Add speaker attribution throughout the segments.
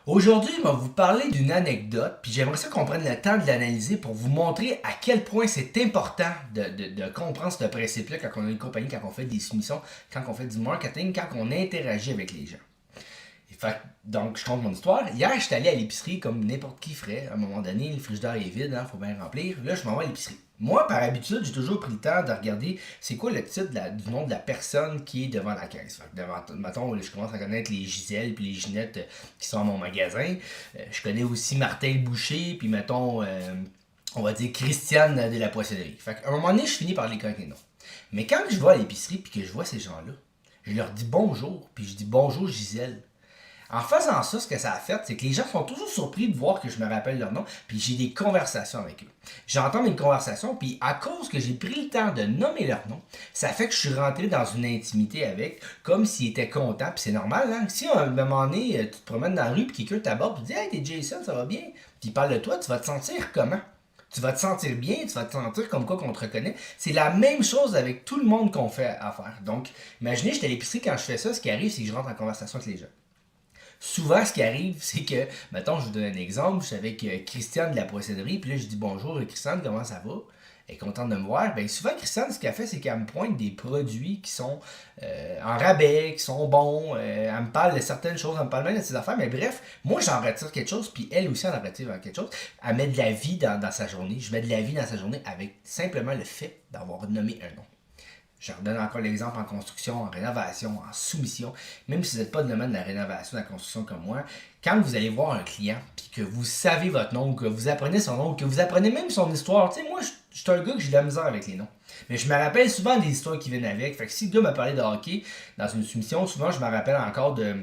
Speaker 1: Aujourd'hui, je vais vous parler d'une anecdote, puis j'aimerais ça qu'on prenne le temps de l'analyser pour vous montrer à quel point c'est important de comprendre ce principe-là quand on a une compagnie, quand on fait des soumissions, quand on fait du marketing, quand on interagit avec les gens. Donc, je compte mon histoire. Hier, j'étais allé à l'épicerie comme n'importe qui ferait. À un moment donné, le frigidaire est vide, faut bien remplir. Là, je m'en vais à l'épicerie. Moi, par habitude, j'ai toujours pris le temps de regarder c'est quoi le titre du nom de la personne qui est devant la caisse. Mettons, je commence à connaître les Gisèle puis les Ginette qui sont à mon magasin. Je connais aussi Martin Boucher, puis mettons, on va dire Christiane de la poissonnerie. Fait qu'à un moment donné, je finis par les connaître les noms. Mais quand je vais à l'épicerie puis que je vois ces gens-là, je leur dis bonjour, puis je dis bonjour Gisèle. En faisant ça, ce que ça a fait, c'est que les gens sont toujours surpris de voir que je me rappelle leur nom, puis j'ai des conversations avec eux. J'entends mes conversations, puis à cause que j'ai pris le temps de nommer leur nom, ça fait que je suis rentré dans une intimité avec, comme s'ils étaient contents, puis c'est normal, hein. Si à un moment donné, tu te promènes dans la rue, puis quelqu'un t'aborde, puis dit Hey, t'es Jason, ça va bien? Puis il parle de toi, tu vas te sentir comment? Tu vas te sentir bien, tu vas te sentir comme quoi qu'on te reconnaît. C'est la même chose avec tout le monde qu'on fait affaire. Donc, imaginez, j'étais à l'épicerie quand je fais ça, ce qui arrive, c'est que je rentre en conversation avec les gens. Souvent, ce qui arrive, c'est que, mettons, je vous donne un exemple, je suis avec Christiane de la poissonnerie, puis là, je dis bonjour, Christiane, comment ça va? Elle est contente de me voir. Bien, souvent, Christiane, ce qu'elle fait, c'est qu'elle me pointe des produits qui sont en rabais, qui sont bons. Elle me parle de certaines choses, elle me parle même de ses affaires. Mais bref, moi, j'en retire quelque chose, puis elle aussi en retire quelque chose. Elle met de la vie dans sa journée. Je mets de la vie dans sa journée avec simplement le fait d'avoir nommé un nom. Je redonne encore l'exemple en construction, en rénovation, en soumission. Même si vous n'êtes pas de domaine de la rénovation, de la construction comme moi, quand vous allez voir un client, puis que vous savez votre nom, que vous apprenez son nom, que vous apprenez même son histoire, tu sais, moi, je suis un gars que j'ai de la misère avec les noms. Mais je me rappelle souvent des histoires qui viennent avec. Fait que si le gars m'a parlé de hockey dans une soumission, souvent je me rappelle encore de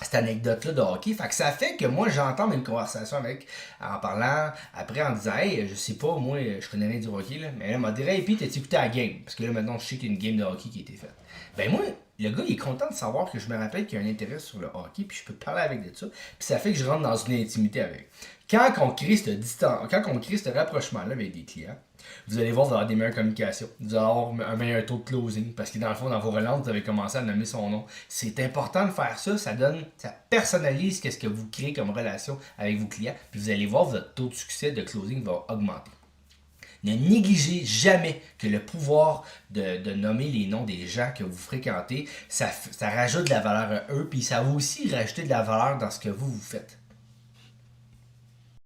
Speaker 1: cette anecdote-là de hockey. Fait que ça fait que moi, j'entends une conversation avec, en parlant, après, en disant, hey, je sais pas, moi, je connais rien du hockey, là. Mais là, elle m'a dit, hey, puis t'as écouté la game? Parce que là, maintenant, je sais qu'il y a une game de hockey qui a été faite. Ben, moi, le gars, il est content de savoir que je me rappelle qu'il y a un intérêt sur le hockey, puis je peux parler avec de ça. Puis ça fait que je rentre dans une intimité avec. Quand on crée ce distance, quand on crée ce rapprochement-là avec des clients, vous allez voir, vous allez avoir des meilleures communications. Vous allez avoir un meilleur taux de closing. Parce que dans le fond, dans vos relances, vous avez commencé à nommer son nom. C'est important de faire ça. Ça personnalise ce que vous créez comme relation avec vos clients. Puis vous allez voir, votre taux de succès de closing va augmenter. Ne négligez jamais que le pouvoir de nommer les noms des gens que vous fréquentez, ça rajoute de la valeur à eux, puis ça va aussi rajouter de la valeur dans ce que vous faites.